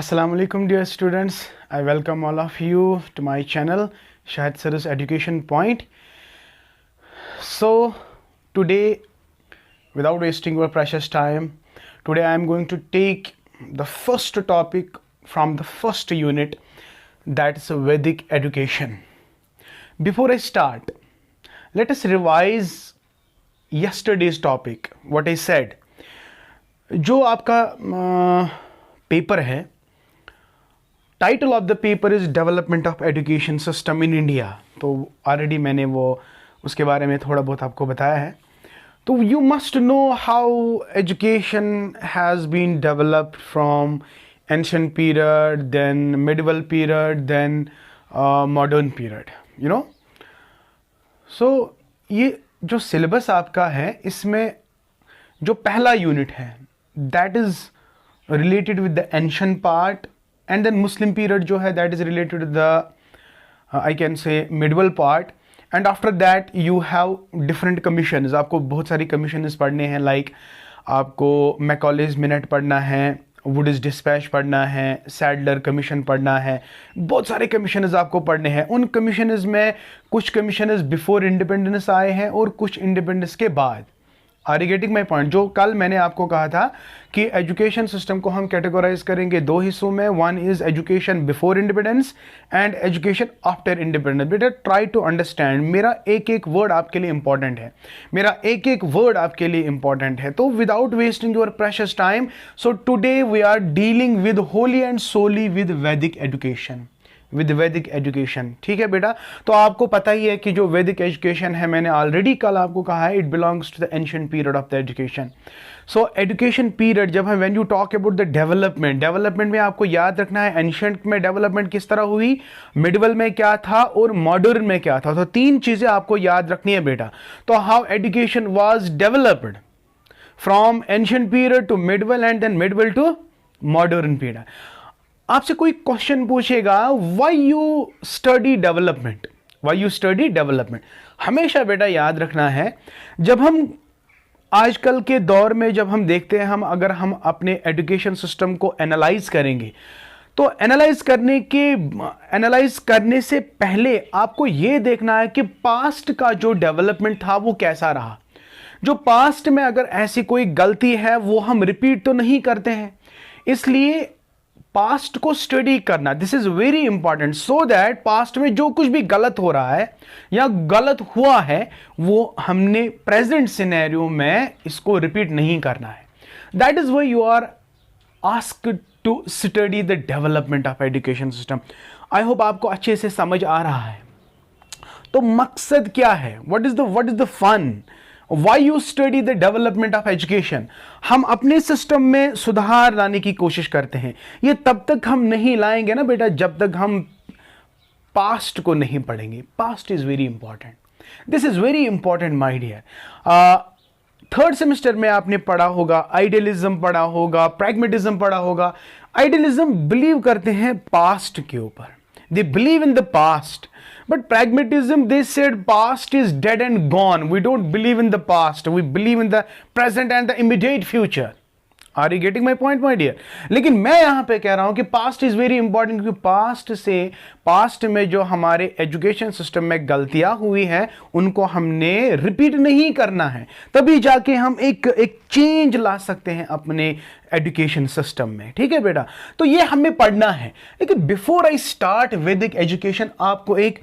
Assalamu alaikum dear students. I welcome all of you to my channel Shahid Sir's Education Point. So today, without wasting your precious time, today I am going to take the first topic from the first unit, that is Vedic education. Before I start, let us revise yesterday's topic, what I said. जो आपका paper है, title of the paper is development of education system in India. तो already मैंने वो उसके बारे में थोड़ा बहुत आपको बताया है. तो you must know how education has been developed from ancient period, then medieval period, then modern period, you know. So ये जो सिलेबस आपका है, इसमें जो पहला यूनिट है that is related with the ancient part, and then Muslim period जो है that is related the I can say medieval part. And after that you have different commissions. आपको बहुत सारी कमीशंस पढ़ने हैं, लाइक आपको मैकॉलेज मिनट पढ़ना है, वुडिस डिस्पैच पढ़ना है, सैडलर कमीशन पढ़ना है. बहुत सारे कमीशंस आपको पढ़ने हैं. उन कमीशंस में कुछ कमीशंस बिफोर इंडिपेंडेंस आए हैं और कुछ इंडिपेंडेंस के बाद. Are you getting my point? जो कल मैंने आपको कहा था कि एजुकेशन सिस्टम को हम कैटेगराइज करेंगे दो हिस्सों में. One is education before independence and education after independence. बेटा ट्राई टू अंडरस्टैंड, मेरा एक एक वर्ड आपके लिए इंपॉर्टेंट है, मेरा एक एक वर्ड आपके लिए इंपॉर्टेंट है. तो without wasting your precious time, so today we are dealing with wholly and solely with Vedic education, with Vedic education. ठीक है बेटा. तो आपको पता ही है कि जो वैदिक एजुकेशन है, मैंने ऑलरेडी कल आपको कहा है, it belongs to the ancient period of the education. So education period, जब हम when you talk about the development में आपको याद रखना है एंशिएंट में डेवलपमेंट किस तरह हुई, मिडवल में क्या था और मॉडर्न में क्या था. तो तीन चीजें आपको याद रखनी है बेटा. तो how education was developed from ancient period to medieval and then medieval to modern period. आपसे कोई क्वेश्चन पूछेगा, why you study development, why you study development. हमेशा बेटा याद रखना है, जब हम आजकल के दौर में जब हम देखते हैं, हम अगर हम अपने एजुकेशन सिस्टम को एनालाइज करेंगे, तो एनालाइज करने से पहले आपको यह देखना है कि पास्ट का जो डेवलपमेंट था वो कैसा रहा. जो पास्ट में अगर ऐसी कोई गलती है वो हम रिपीट तो नहीं करते हैं, इसलिए पास्ट को स्टडी करना, this is very important, so that past में जो कुछ भी गलत हो रहा है या गलत हुआ है वो हमने प्रेजेंट सिनेरियो में इसको रिपीट नहीं करना है. That is why you are asked to study the development of education system. I hope आपको अच्छे से समझ आ रहा है. तो मकसद क्या है, what is the fun, why you study the development of education. हम अपने सिस्टम में सुधार लाने की कोशिश करते हैं. ये तब तक हम नहीं लाएंगे ना बेटा जब तक हम पास्ट को नहीं पढ़ेंगे. Past is very important, this is very important my dear. Third semester में आपने पढ़ा होगा, आइडियलिज्म पढ़ा होगा, प्रैग्मेटिज्म पढ़ा होगा. आइडियलिज्म बिलीव करते हैं पास्ट के ऊपर, they believe in the past, but pragmatism, they said past is dead and gone, we don't believe in the past, we believe in the present and the immediate future. Are you getting my point my dear? लेकिन मैं यहां पे कह रहा हूं कि past is very important, क्योंकि past में जो हमारे एजुकेशन सिस्टम में गलतियां हुई हैं उनको हमने रिपीट नहीं करना है, तभी जाके हम एक चेंज ला सकते हैं अपने एजुकेशन सिस्टम में. ठीक है बेटा. तो ये हमें पढ़ना है. लेकिन बिफोर आई स्टार्ट वैदिक एजुकेशन, आपको एक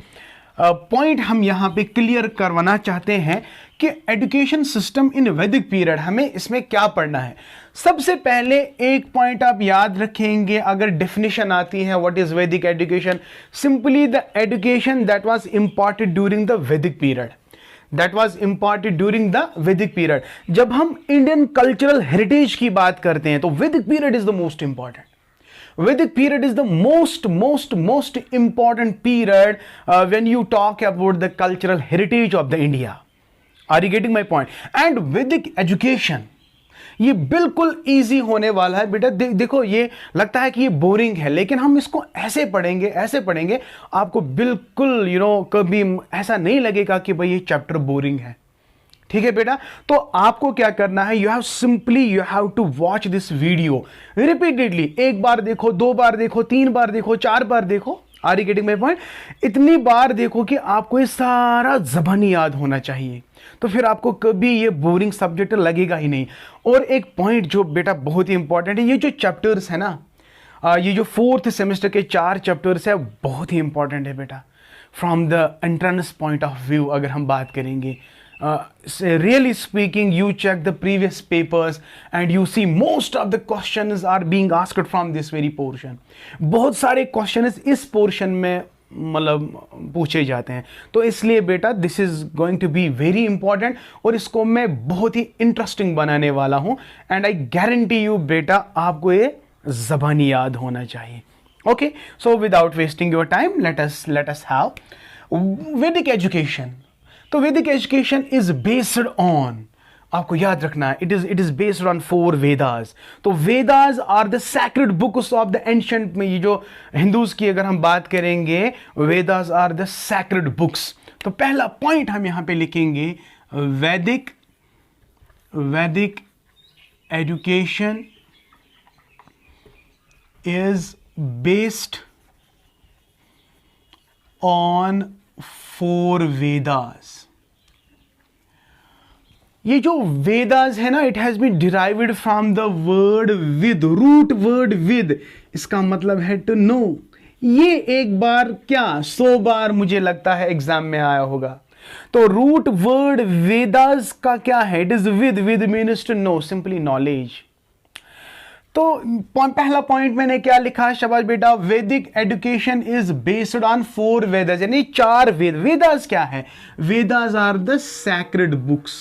पॉइंट हम यहां पे क्लियर करवाना चाहते हैं कि education system in Vedic period, हमें इसमें क्या पढ़ना है. सबसे पहले एक पॉइंट आप याद रखेंगे, अगर डेफिनेशन आती है what is Vedic education, simply the education that was imparted during the Vedic period, that was imparted during the Vedic period. जब हम इंडियन कल्चरल हेरिटेज की बात करते हैं तो Vedic period is the most important. Vedic period is the most important period when you talk about the cultural heritage of the India. Are you getting my point? And Vedic education, ये बिल्कुल easy होने वाला है बेटा. देखो ये लगता है कि ये बोरिंग है, लेकिन हम इसको ऐसे पढ़ेंगे आपको बिल्कुल कभी ऐसा नहीं लगेगा कि भाई ये चैप्टर बोरिंग है. ठीक है बेटा। तो आपको क्या करना है, you have to watch this video repeatedly. एक बार देखो, 2 बार देखो, 3 बार देखो, 4 बार देखो। Are you getting my point? इतनी बार देखो कि आपको ये सारा ज़बानी याद होना चाहिए, तो फिर आपको कभी ये बोरिंग सब्जेक्ट लगेगा ही नहीं। और एक पॉइंट जो बेटा बहुत ही इंपॉर्टेंट है, ये जो चैप्टर्स है ना, ये जो 4th सेमेस्टर के 4 चैप्टर्स है, बहुत ही इंपॉर्टेंट है बेटा from the entrance point of view. अगर हम बात करेंगे, really speaking, you check the previous papers and you see most of the questions are being asked from this very portion. बहुत सारे questions इस portion में मतलब पूछे जाते हैं, तो इसलिए बेटा this is going to be very important, और इसको मैं बहुत ही इंटरेस्टिंग बनाने वाला हूं। एंड आई गारंटी यू बेटा आपको ये ज़बानी याद होना चाहिए। Okay, so without wasting your time let us have वैदिक एजुकेशन। तो वैदिक एजुकेशन इज बेस्ड ऑन, आपको याद रखना है, it is based on 4 Vedas. तो Vedas are the sacred books of the ancient में, ये जो हिंदूज की अगर हम बात करेंगे, Vedas are the sacred books. तो पहला पॉइंट हम यहां पे लिखेंगे, Vedic education is based on 4 Vedas. ये जो वेदास है ना, it has been derived from the word vid, root word vid, इसका मतलब है टू नो। ये एक बार क्या 100 बार मुझे लगता है एग्जाम में आया होगा। तो रूट वर्ड वेदास का क्या है, इट इज विद means to know, simply knowledge. तो पहला पॉइंट मैंने क्या लिखा, शाबाश बेटा, Vedic education is based on 4 Vedas, यानी 4 वेद। वेदास क्या है? Vedas are the sacred books,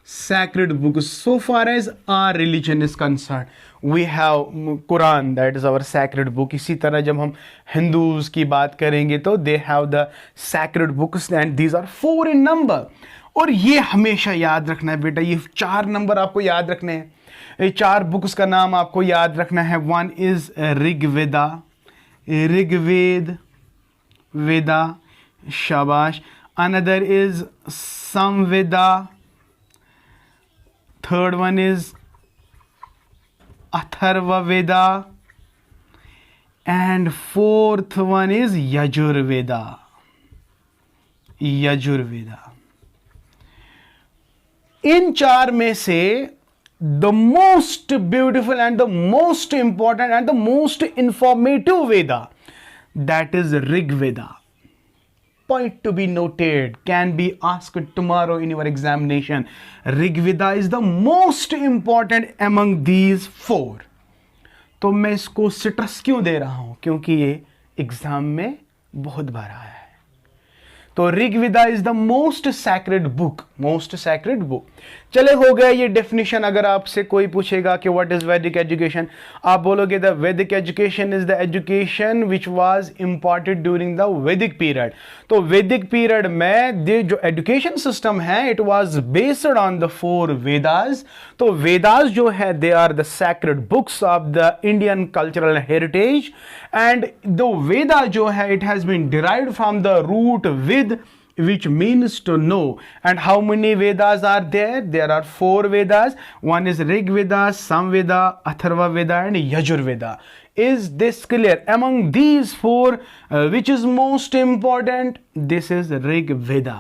sacred books. So far as our religion is concerned, we have Quran, that is our sacred book. इसी तरह जब हम हिंदूज की बात करेंगे तो they have the sacred books and these are 4 in number. और ये हमेशा याद रखना है बेटा, ये 4 नंबर आपको याद रखने हैं। ये 4 बुक्स का नाम आपको याद रखना है। 1 is ऋग्वेदा, ऋग्वेद वेदा, शाबाश। Another is samveda, third one is Atharva Veda, and 4th one is Yajurveda. इन 4 में से the most beautiful and the most important and the most informative Veda, that is Rig Veda. Point to be noted, can be asked tomorrow in your examination. Rig Veda is the most important among these 4. तो मैं इसको stress क्यों दे रहा हूं, क्योंकि ये exam में बहुत बार आया है। तो Rigveda is the most sacred book, चले हो गया ये डेफिनेशन। अगर आपसे कोई पूछेगा कि व्हाट इज वैदिक एजुकेशन, आप बोलोगे द वैदिक education is the education which was imparted during the Vedic period. तो वैदिक पीरियड में जो एजुकेशन सिस्टम है, it was based on the 4 Vedas. तो वेदास जो है, they are the sacred books of the Indian cultural heritage, and the Veda जो है, it has been derived from the root vid, which means to know. And how many Vedas are there? There are 4 Vedas. One is Rig Veda, Samveda, Atharva Veda, and Yajurveda. Is this clear? Among these 4, which is most important? This is Rig Veda.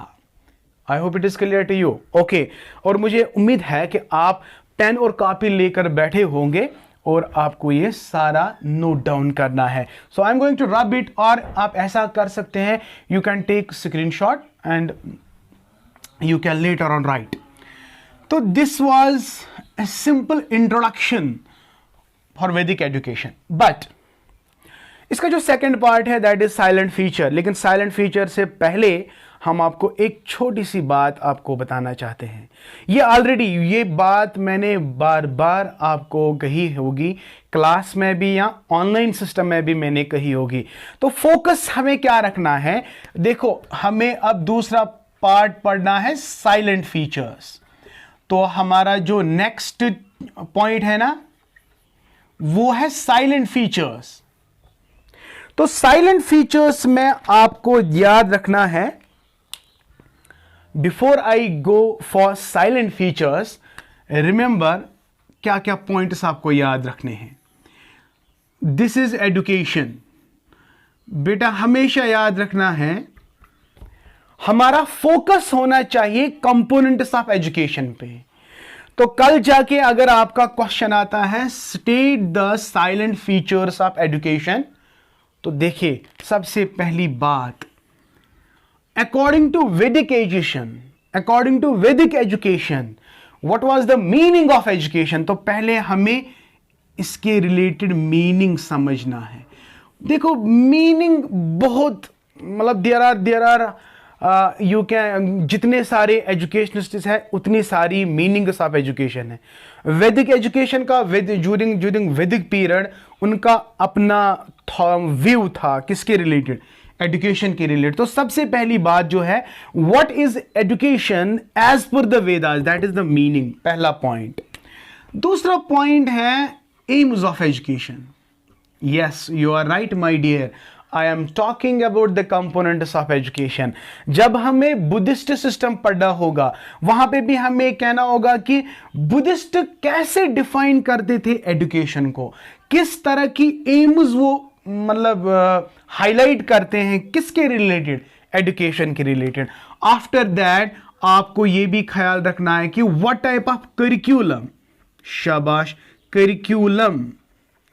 I hope it is clear to you. Okay. और मुझे उम्मीद है कि आप pen और copy लेकर बैठे होंगे और आपको ये सारा नोट डाउन करना है। So I am going to rub it, और आप ऐसा कर सकते हैं, you can take screenshot and you can later on write. तो this was a simple introduction for Vedic education, but इसका जो सेकंड पार्ट है, दैट इज साइलेंट फीचर। लेकिन साइलेंट फीचर से पहले हम आपको एक छोटी सी बात आपको बताना चाहते हैं। ये ऑलरेडी ये बात मैंने बार बार आपको कही होगी, क्लास में भी या ऑनलाइन सिस्टम में भी मैंने कही होगी। तो फोकस हमें क्या रखना है, देखो हमें अब दूसरा पार्ट पढ़ना है, साइलेंट फीचर्स। तो हमारा जो नेक्स्ट पॉइंट है ना, वो है साइलेंट फीचर्स। तो साइलेंट फीचर्स में आपको याद रखना है before I go for salient features, remember क्या क्या पॉइंट्स आपको याद रखने हैं। This is education. बेटा हमेशा याद रखना है, हमारा फोकस होना चाहिए कंपोनेंट्स ऑफ एजुकेशन पे। तो कल जाके अगर आपका क्वेश्चन आता है state the salient features of education, तो देखिए सबसे पहली बात, अकॉर्डिंग टू वैदिक education what was the meaning of education. तो पहले हमें इसके रिलेटेड मीनिंग समझना है। देखो मीनिंग बहुत, मतलब देयर आर यू कैन, जितने सारे एजुकेशनिस्ट हैं उतनी सारी मीनिंग्स ऑफ एजुकेशन है। वैदिक एजुकेशन का ज्यूरिंग वैदिक पीरियड उनका अपना व्यू था किसके रिलेटेड, एजुकेशन के रिलेटेड। तो सबसे पहली बात जो है, what is education as per the Vedas, that is the meaning, पहला पॉइंट। दूसरा पॉइंट है aims of education. Yes you are right my dear, I am talking about the components of education. जब हमें बुद्धिस्ट सिस्टम पढ़ना होगा वहां पे भी हमें कहना होगा कि बुद्धिस्ट कैसे डिफाइन करते थे एजुकेशन को, किस तरह की एम्स वो मतलब हाईलाइट करते हैं, किसके रिलेटेड, एजुकेशन के रिलेटेड। आफ्टर दैट आपको यह भी ख्याल रखना है कि व्हाट टाइप ऑफ करिकुलम, शाबाश curriculum,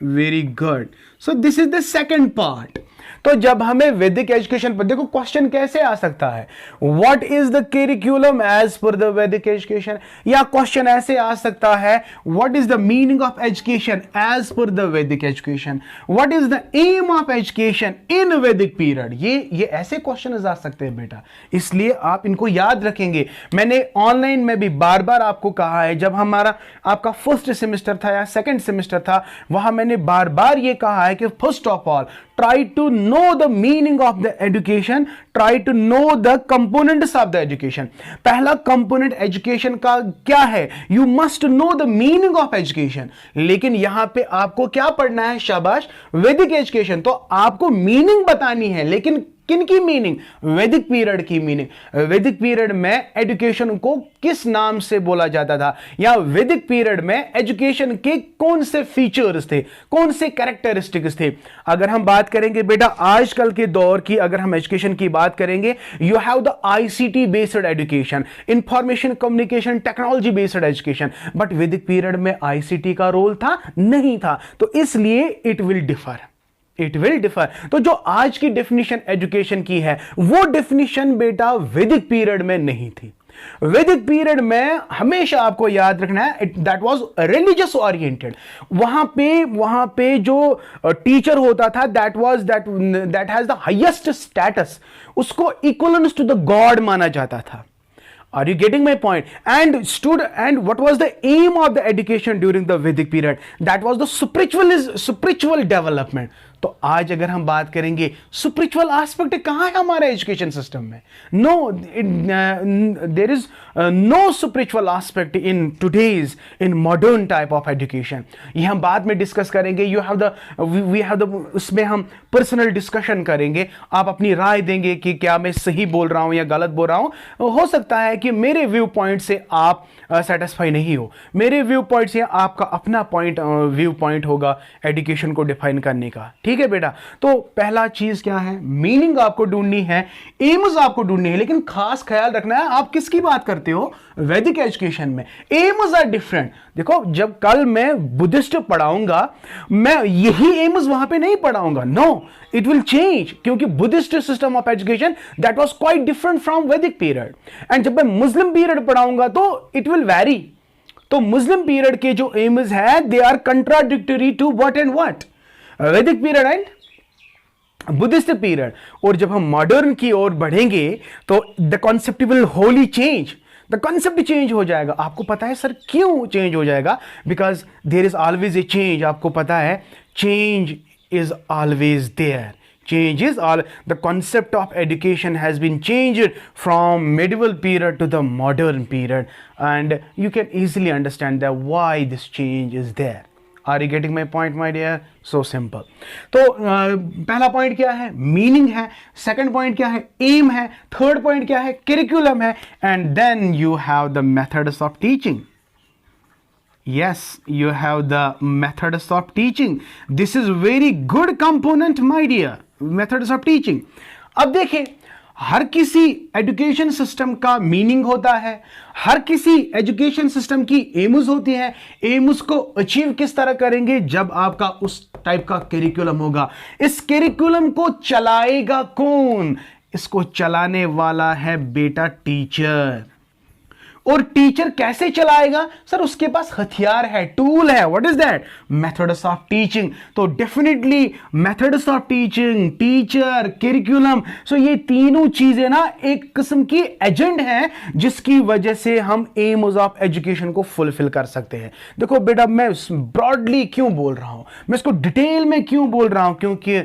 very good. So this is the second part. तो जब हमें वैदिक एजुकेशन पर, देखो क्वेश्चन कैसे आ सकता है, what is the curriculum as per the वैदिक एजुकेशन, या क्वेश्चन ऐसे आ सकता है what is the meaning of education as per the वैदिक education, what is the aim of education in Vedic period. ये ऐसे क्वेश्चन आ सकते हैं बेटा, इसलिए आप इनको याद रखेंगे। मैंने ऑनलाइन में भी बार बार आपको कहा है, जब हमारा आपका फर्स्ट सेमेस्टर था या सेकंड सेमेस्टर था, वहां मैंने बार बार ये कहा है कि first of all try to know the meaning of the education, try to know the components of the education। पहला component education का क्या है, you must know the meaning of education। लेकिन यहां पे आपको क्या पढ़ना है, शाबाश वैदिक एजुकेशन, तो आपको मीनिंग बतानी है, लेकिन किन की मीनिंग, वैदिक पीरियड की मीनिंग। वैदिक पीरियड में एजुकेशन को किस नाम से बोला जाता था, या वैदिक पीरियड में एजुकेशन के कौन से फीचर्स थे, कौन से कैरेक्टरिस्टिक्स थे। अगर हम बात करेंगे बेटा आजकल के दौर की, अगर हम एजुकेशन की बात करेंगे, you have the ICT based education, information communication technology based education, but वैदिक पीरियड में आईसीटी का रोल था, नहीं था, तो इसलिए इट विल डिफर। तो जो आज की डेफिनेशन एजुकेशन की है, वो डेफिनेशन बेटा वैदिक पीरियड में नहीं थी। वैदिक पीरियड में हमेशा आपको याद रखना है, दैट वाज रिलीजियस ओरिएंटेड। वहां पे जो टीचर होता था, that has the highest status, उसको इक्वलेंस टू द गॉड माना जाता था। Are you getting my point? And what was the aim of the education during the Vedic period? That was the spiritual development. तो आज अगर हम बात करेंगे स्पिरिचुअल एस्पेक्ट कहां है हमारे एजुकेशन सिस्टम में, no, there is no spiritual aspect in today's in modern type of education. ये हम बाद में डिस्कस करेंगे, वी हैव द उसमें हम पर्सनल डिस्कशन करेंगे, आप अपनी राय देंगे कि क्या मैं सही बोल रहा हूं या गलत बोल रहा हूं। हो सकता है कि मेरे व्यू पॉइंट से आप सेटिस्फाई नहीं हो, मेरे व्यू पॉइंट से आपका अपना व्यू पॉइंट होगा एजुकेशन को डिफाइन करने का, ठीक है बेटा। तो पहला चीज क्या है, मीनिंग आपको ढूंढनी है, एम्स आपको ढूंढनी है, लेकिन खास ख्याल रखना है आप किसकी बात करते हो, वैदिक एजुकेशन में एम्स आर डिफरेंट। देखो जब कल मैं बुद्धिस्ट पढ़ाऊंगा, मैं यही एम्स वहां पे नहीं पढ़ाऊंगा, नो, इट विल चेंज, क्योंकि Buddhist system of education that was quite different from वैदिक पीरियड। एंड जब मैं मुस्लिम पीरियड पढ़ाऊंगा तो इट विल वैरी। तो मुस्लिम पीरियड के जो एम्स है, they are contradictory to what and what, Vedic period and Buddhist period. और जब हम मॉडर्न की ओर बढ़ेंगे तो the concept will wholly change, the concept change हो जाएगा। आपको पता है सर क्यों चेंज हो जाएगा, because there is always a change. आपको पता है change is always there, change is all, the concept of education has been changed from medieval period to the modern period, and you can easily understand that why this change is there. Are you getting my point my dear? So simple. तो पहला point क्या है? Meaning है. Second point क्या है? M है. Third point क्या है? करिकुलम है. And then you have the methods of teaching. Yes, you have the methods of teaching. This is very good component, my dear. Methods of teaching. अब देखिए, हर किसी education system का meaning होता है, हर किसी एजुकेशन सिस्टम की AIIMS होती है. एम्स को अचीव किस तरह करेंगे? जब आपका उस टाइप का करिकुलम होगा. इस करिकुलम को चलाएगा कौन? इसको चलाने वाला है बेटा टीचर. और टीचर कैसे चलाएगा? सर उसके पास हथियार है, टूल है. What is that? Methods of teaching. तो definitely methods of teaching, teacher, curriculum, so ये तीनों चीजें ना एक किस्म की एजेंट है जिसकी वजह से हम एम्स ऑफ एजुकेशन को फुलफिल कर सकते हैं. देखो बेटा, मैं ब्रॉडली क्यों बोल रहा हूं, मैं इसको डिटेल में क्यों बोल रहा हूं, क्योंकि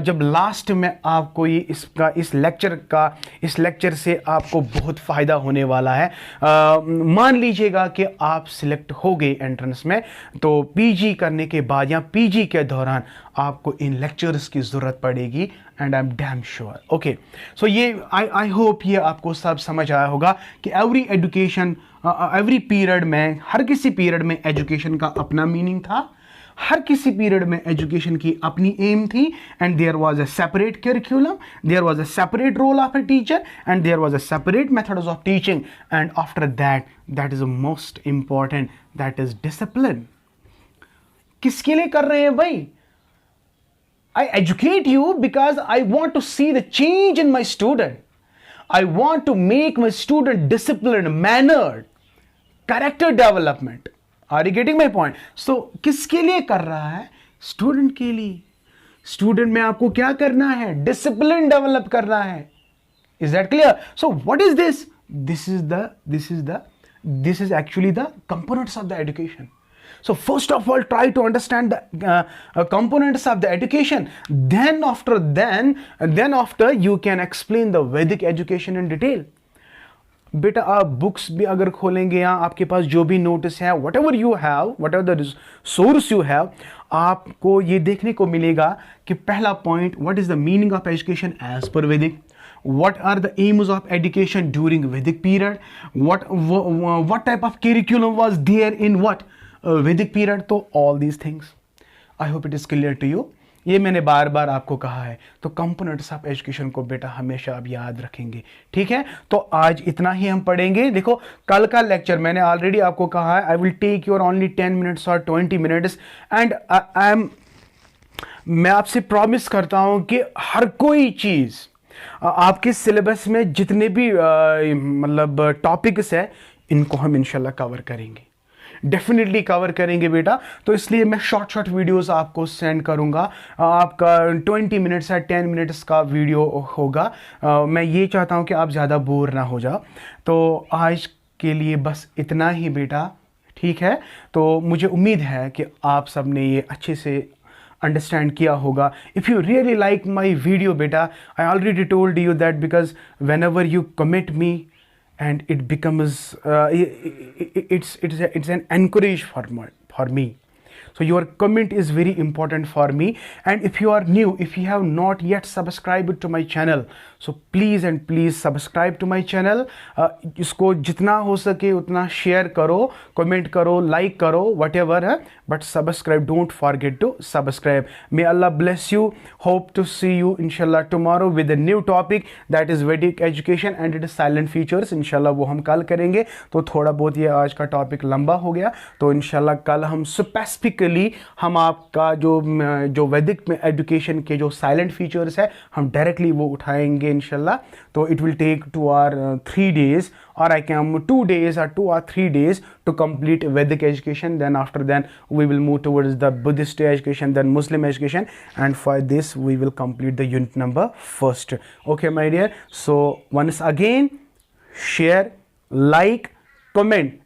जब लास्ट में आपको ये इस लेक्चर से आपको बहुत फायदा होने वाला है. मान लीजिएगा कि आप सिलेक्ट हो गए एंट्रेंस में, तो पीजी करने के बाद या पीजी के दौरान आपको इन लेक्चर्स की जरूरत पड़ेगी. And I am damn sure. Okay, so ये आई होप ये आपको सब समझ आया होगा कि एवरी पीरियड में, हर किसी पीरियड में एजुकेशन का अपना मीनिंग था, हर किसी पीरियड में एजुकेशन की अपनी एम थी. And there was a separate curriculum, there was a separate role of a teacher, and there was a separate methods of teaching. And after that is the most important, that is discipline. किसके लिए कर रहे हैं भाई? I educate you because I want to see the change in my student. I want to make my student disciplined, mannered, character development. Are you getting my point? So, किसके लिए कर रहा है? स्टूडेंट के लिए. स्टूडेंट में आपको क्या करना है? डिसिप्लिन डेवलप करना है. Is that clear? So, what is this? This is actually the components of the education. So first of all, try to understand the components of the education. Then after you can explain the Vedic education in detail. बेटा आप books भी अगर खोलेंगे या आपके पास जो भी notice है, whatever the source you have, आपको ये देखने को मिलेगा कि पहला point, what is the meaning of education as per Vedic? What are the aims of education during Vedic period? What type of curriculum was there in what Vedic period? तो all these things. I hope it is clear to you. ये मैंने बार बार आपको कहा है. तो components of education को बेटा हमेशा आप याद रखेंगे. ठीक है, तो आज इतना ही हम पढ़ेंगे. देखो कल का लेक्चर मैंने ऑलरेडी आपको कहा है, I will take your only 10 minutes और 20 मिनट्स. एंड मैं आपसे प्रॉमिस करता हूं कि हर कोई चीज़ आपके सिलेबस में जितने भी मतलब टॉपिक्स है, इनको हम इंशाल्लाह कवर करेंगे, डेफिनेटली कवर करेंगे बेटा. तो इसलिए मैं शॉर्ट वीडियोस आपको सेंड करूंगा. आपका 20 मिनट्स या 10 मिनट्स का वीडियो होगा. मैं ये चाहता हूं कि आप ज़्यादा बोर ना हो जाओ. तो आज के लिए बस इतना ही बेटा. ठीक है, तो मुझे उम्मीद है कि आप सब ने ये अच्छे से अंडरस्टैंड किया होगा. If you really like my video बेटा, I already told you that because whenever you commit me, and it becomes it's an encourage for me. So your comment is very important for me. And if you are new, if you have not yet subscribed to my channel, so please subscribe to my channel. इसको जितना हो सके उतना share करो, comment करो, like करो, whatever है, but subscribe. Don't forget to subscribe. May Allah bless you. Hope to see you inshallah tomorrow with a new topic, that is Vedic education and it is silent features. inshallah वो हम कल करेंगे. तो थोड़ा बहुत ये आज का टॉपिक लंबा हो गया, तो इंशाल्लाह कल हम स्पेसिफिकली हम आपका जो वैदिक में एजुकेशन के जो साइलेंट फीचर्स है, हम डायरेक्टली वो उठाएंगे इंशाल्लाह. तो it will take 2 or 3 days, or I can 2 days or 2 or 3 days to complete Vedic education. Then after that we will move towards the Buddhist education, then Muslim education, and for this we will complete the unit number first. Okay my dear, so once again share, like, comment.